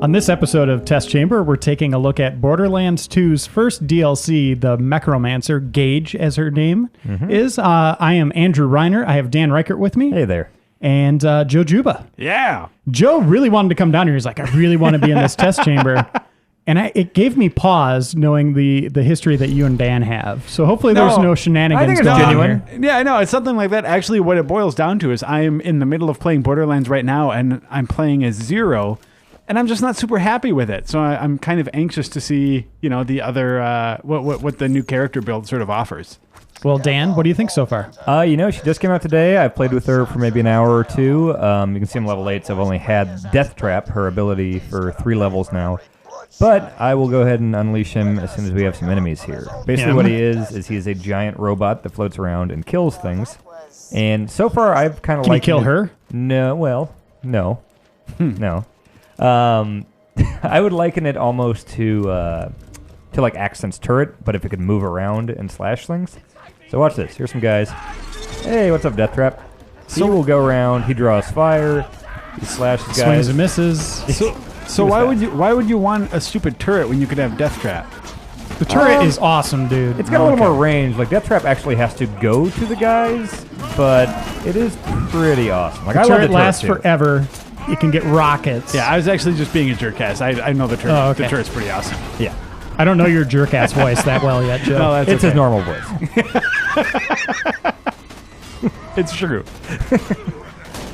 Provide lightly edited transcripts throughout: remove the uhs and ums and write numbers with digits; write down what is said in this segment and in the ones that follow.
On this episode of Test Chamber, we're taking a look at Borderlands 2's first DLC, the Mechromancer, Gage as her name is. I am Andrew Reiner. I have Dan Reichert with me. Hey there. And Joe Juba. Yeah. Joe really wanted to come down here. He's like, I really want to be in this test chamber. And it gave me pause knowing the history that you and Dan have. So hopefully there's no shenanigans I think it's going genuine. on here. Yeah, I know. It's something like that. Actually, what it boils down to is I am in the middle of playing Borderlands right now, and I'm playing as Zero, and I'm just not super happy with it. So I'm kind of anxious to see, the other, what the new character build sort of offers. Well, Dan, what do you think so far? She just came out today. I played with her for maybe an hour or two. You can see I'm level 8, so I've only had Death Trap, her ability, for 3 levels now. But I will go ahead and unleash him as soon as we have some enemies here. Basically what he is he is a giant robot that floats around and kills things. And so far I've kind of Can you kill her? No, well, no. No. I would liken it almost to like Accent's turret, but if it could move around and slash things. So watch this. Here's some guys. Hey, what's up, Death Trap? So he will go around. He draws fire. He slashes guys. Swings and misses. So why would you want a stupid turret when you could have Death Trap? The turret is awesome, dude. It's got a little more range. Like, Death Trap actually has to go to the guys, but it is pretty awesome. Like, The I love the turret lasts too. forever. It can get rockets. Yeah, I was actually just being a jerkass. I know the turret. Oh, okay. The turret's pretty awesome. Yeah. I don't know your jerk-ass voice that well yet, Joe. No, It's his normal voice. It's true.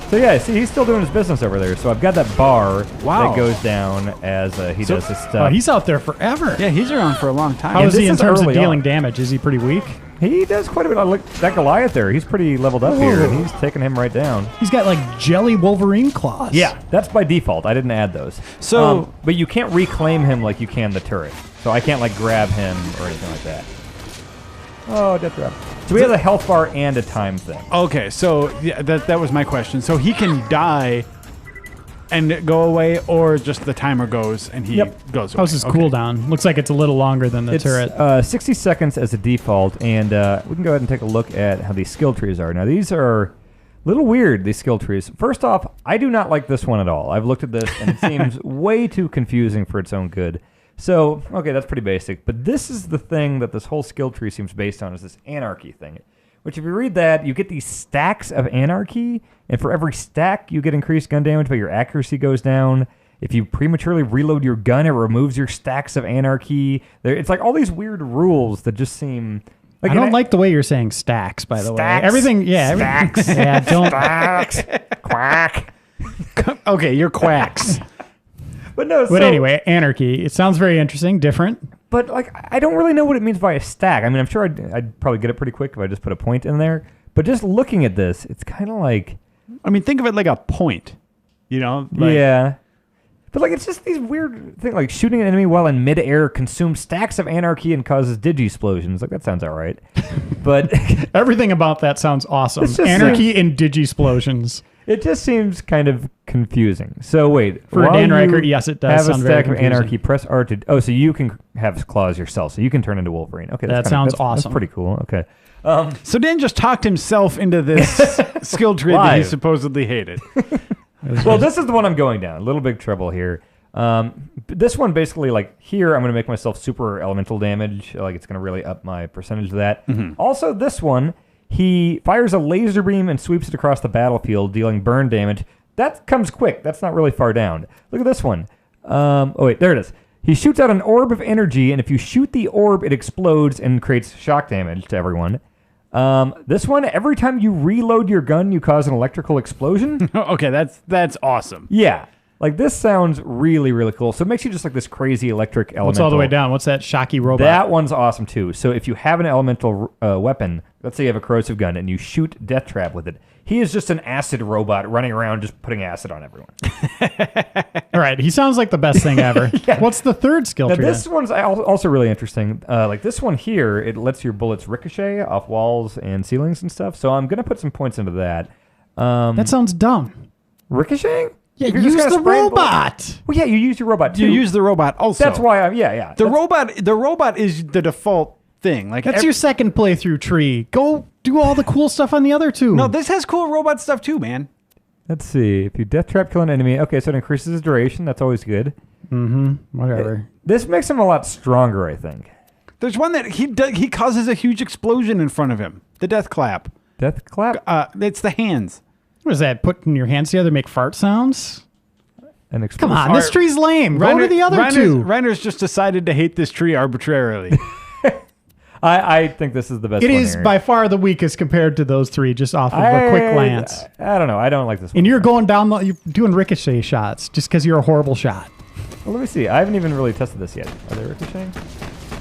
So yeah, see, he's still doing his business over there. So I've got that bar Wow. that goes down as he does his stuff. Oh, he's out there forever. Yeah, he's around for a long time. How is he this in is terms of early dealing on. damage? Is he pretty weak? He does quite a bit. Look, that Goliath there, he's pretty leveled up here, and he's taking him right down. He's got like jelly Wolverine claws. Yeah, that's by default. I didn't add those. So- but you can't reclaim him like you can the turret. So I can't like grab him or anything like that. Oh, Death Trap. So we have a health bar and a time thing. Okay, so yeah, that was my question. So he can die and go away, or just the timer goes and he goes away. How's his cooldown? Looks like it's a little longer than the turret. It's 60 seconds as a default, and we can go ahead and take a look at how these skill trees are. Now, these are a little weird, these skill trees. First off, I do not like this one at all. I've looked at this, and it seems way too confusing for its own good. So, okay, that's pretty basic. But this is the thing that this whole skill tree seems based on, is this anarchy thing. Which, if you read that, you get these stacks of anarchy, and for every stack, you get increased gun damage, but your accuracy goes down. If you prematurely reload your gun, it removes your stacks of anarchy. It's like all these weird rules that just seem... Like, I don't like the way you're saying stacks, by the way. Stacks. Everything, Stacks. Yeah, don't... Stacks. Quack. Okay, you're quacks. But no, But anyway, anarchy. It sounds very interesting, different. But like, I don't really know what it means by a stack. I mean, I'm sure I'd probably get it pretty quick if I just put a point in there. But just looking at this, it's kind of like... I mean, think of it like a point, Like, yeah. But like, it's just these weird things, like shooting an enemy while in midair consumes stacks of anarchy and causes digi-splosions. Like, that sounds all right. But... Everything about that sounds awesome. It's just Anarchy and digi-splosions. It just seems kind of confusing. So wait, For while Dan you Reichert, yes, it does have sound a very stack of confusing. anarchy. Press R to. Oh, so you can have claws yourself. So you can turn into Wolverine. Okay, That sounds awesome. That's pretty cool. Okay. So Dan just talked himself into this skill tree that he Live. supposedly hated. Well, this is the one I'm going down. A little big trouble here. This one basically, like, here I'm going to make myself super elemental damage. Like, it's going to really up my percentage of that. Also, this one, he fires a laser beam and sweeps it across the battlefield, dealing burn damage. That comes quick. That's not really far down. Look at this one. Oh, wait, there it is. He shoots out an orb of energy, and if you shoot the orb, it explodes and creates shock damage to everyone. This one, every time you reload your gun, you cause an electrical explosion. Okay, that's awesome. Yeah. Like, this sounds really, really cool. So it makes you just like this crazy electric elemental. What's all the way down? What's that shocky robot? That one's awesome, too. So if you have an elemental weapon, let's say you have a corrosive gun, and you shoot Death Trap with it, he is just an acid robot running around just putting acid on everyone. All right, he sounds like the best thing ever. Yeah. What's the third skill Now, tree? this one's also really interesting. Like this one here, it lets your bullets ricochet off walls and ceilings and stuff. So I'm going to put some points into that. That sounds dumb. Ricocheting? Yeah, You're use just gonna the spray robot. Well, yeah, you use your robot too. You use the robot also. That's why I'm. Yeah. The robot is the default thing. Like That's your second playthrough tree. Go do all the cool stuff on the other two. No, this has cool robot stuff too, man. Let's see. If you death trap kill an enemy, okay, so it increases his duration. That's always good. Whatever. This makes him a lot stronger, I think. There's one that he causes a huge explosion in front of him. The death clap. Death clap? It's the hands. What is that? Putting your hands together to make fart sounds? Come on, this tree's lame. Go to the other two. Reiner's just decided to hate this tree arbitrarily. I think this is the best It one is here. by far the weakest compared to those three, just off of a quick glance. I don't know. I don't like this one. And you're going down, you're doing ricochet shots just because you're a horrible shot. Well, let me see. I haven't even really tested this yet. Are they ricocheting?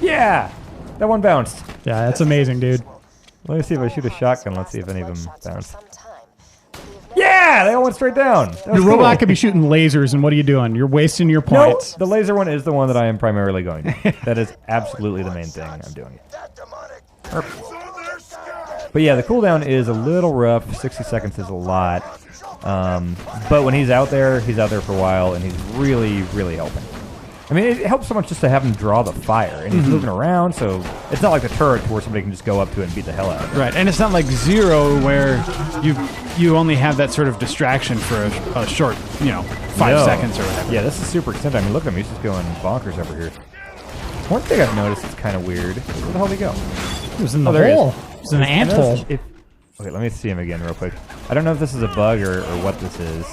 Yeah! That one bounced. Yeah, that's amazing, dude. Let me see if I shoot a shotgun. Let's see if any of them bounce. Yeah! They all went straight down. Your robot could be shooting lasers, and what are you doing? You're wasting your points. No, the laser one is the one that I am primarily going to. That is absolutely the main thing I'm doing. But yeah, the cooldown is a little rough. 60 seconds is a lot. But when he's out there for a while, and he's really, really helping. I mean, it helps so much just to have him draw the fire, and he's moving around, so it's not like the turret where somebody can just go up to it and beat the hell out of it. Right, and it's not like Zero where you only have that sort of distraction for a short, 5 seconds or whatever. Yeah, this is super extended. I mean, look at him. He's just going bonkers over here. One thing I've noticed is kind of weird. Where the hell did he go? He was in the there he hole. is. He was in an anthole. Okay, let me see him again real quick. I don't know if this is a bug or what this is,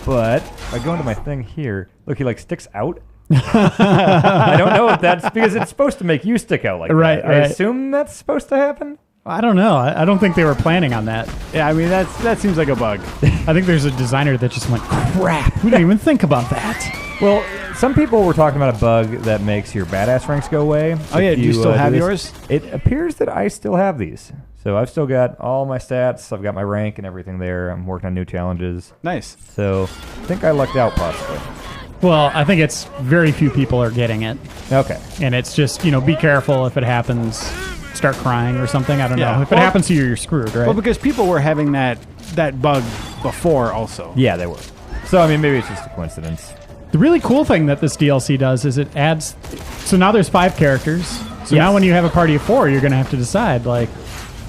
but if I go into my thing here, look, he like sticks out. I don't know if that's because it's supposed to make you stick out like that. Right. I assume that's supposed to happen. I don't know. I don't think they were planning on that. Yeah, I mean, that seems like a bug. I think there's a designer that just went, crap, we didn't even think about that. Well, some people were talking about a bug that makes your badass ranks go away. Oh, yeah. Do you still have yours? It appears that I still have these. So I've still got all my stats. I've got my rank and everything there. I'm working on new challenges. Nice. So I think I lucked out possibly. Well, I think it's very few people are getting it. Okay. And it's just, be careful if it happens. Start crying or something. I don't know. If it happens to you, you're screwed, right? Well, because people were having that bug before also. Yeah, they were. So, I mean, maybe it's just a coincidence. The really cool thing that this DLC does is it adds... So now there's 5 characters. So now when you have a party of 4, you're going to have to decide,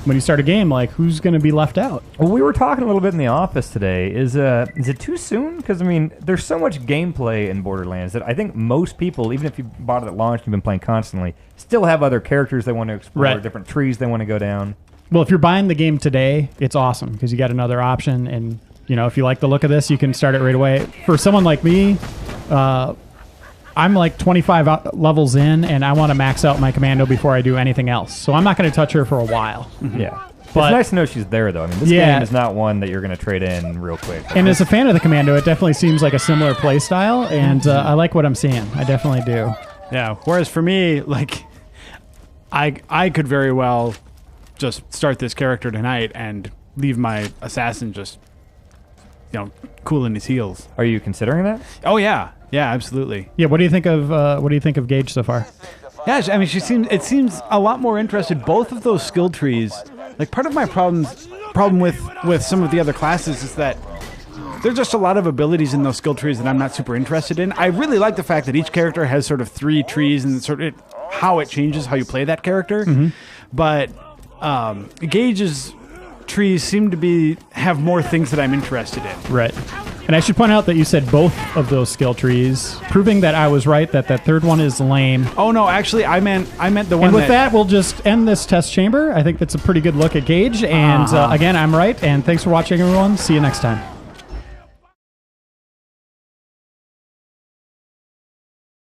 when you start a game, who's going to be left out? Well, we were talking a little bit in the office today. Is it too soon? Because, I mean, there's so much gameplay in Borderlands that I think most people, even if you bought it at launch and you've been playing constantly, still have other characters they want to explore, different trees they want to go down. Well, if you're buying the game today, it's awesome because you got another option. And, if you like the look of this, you can start it right away. For someone like me, I'm 25 levels in, and I want to max out my commando before I do anything else. So I'm not going to touch her for a while. Yeah. But it's nice to know she's there, though. I mean, this game is not one that you're going to trade in real quick. And as a fan of the commando, it definitely seems like a similar play style, and I like what I'm seeing. I definitely do. Yeah. Whereas for me, I could very well just start this character tonight and leave my assassin just, cooling his heels. Are you considering that? Oh yeah. Yeah, absolutely. Yeah, what do you think of Gage so far? Yeah, I mean, it seems a lot more interested. Both of those skill trees, part of my problem with some of the other classes is that there's just a lot of abilities in those skill trees that I'm not super interested in. I really like the fact that each character has sort of 3 trees and sort of how it changes how you play that character. Mm-hmm. But Gage's trees seem to have more things that I'm interested in. Right. And I should point out that you said both of those skill trees, proving that I was right, that third one is lame. Oh, no, actually, I meant the one. And with that, we'll just end this test chamber. I think that's a pretty good look at Gage. And again, I'm right. And thanks for watching, everyone. See you next time.